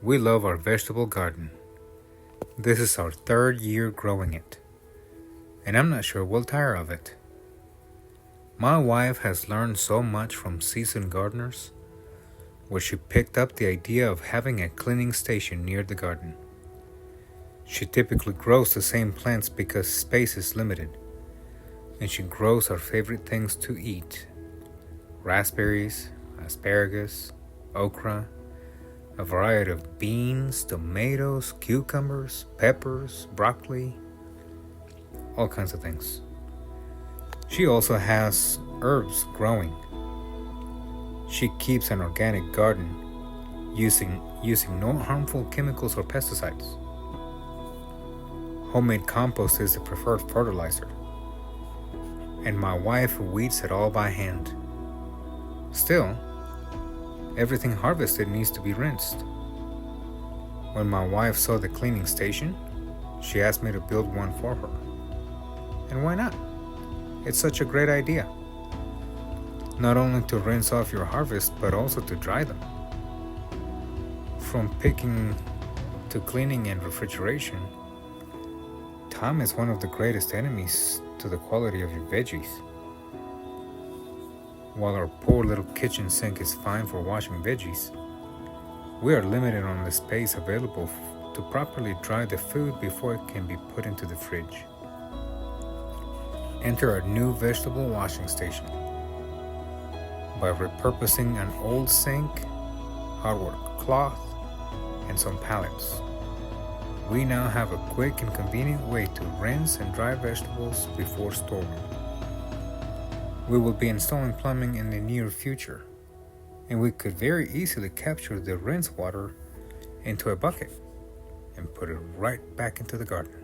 We love our vegetable garden. This is our third year growing it, and I'm not sure we'll tire of it. My wife has learned so much from seasoned gardeners, where she picked up the idea of having a cleaning station near the garden. She typically grows the same plants because space is limited, and she grows our favorite things to eat: raspberries, asparagus, okra, a variety of beans, tomatoes, cucumbers, peppers, broccoli, all kinds of things. She also has herbs growing. She keeps an organic garden using no harmful chemicals or pesticides. Homemade compost is the preferred fertilizer, and my wife weeds it all by hand. Still, everything harvested needs to be rinsed. When my wife saw the cleaning station, she asked me to build one for her. And why not? It's such a great idea. Not only to rinse off your harvest, but also to dry them. From picking to cleaning and refrigeration, time is one of the greatest enemies to the quality of your veggies. While our poor little kitchen sink is fine for washing veggies, we are limited on the space available to properly dry the food before it can be put into the fridge. Enter our new vegetable washing station. By repurposing an old sink, hardwood cloth, and some pallets, we now have a quick and convenient way to rinse and dry vegetables before storing. We will be installing plumbing in the near future, and we could very easily capture the rinse water into a bucket and put it right back into the garden.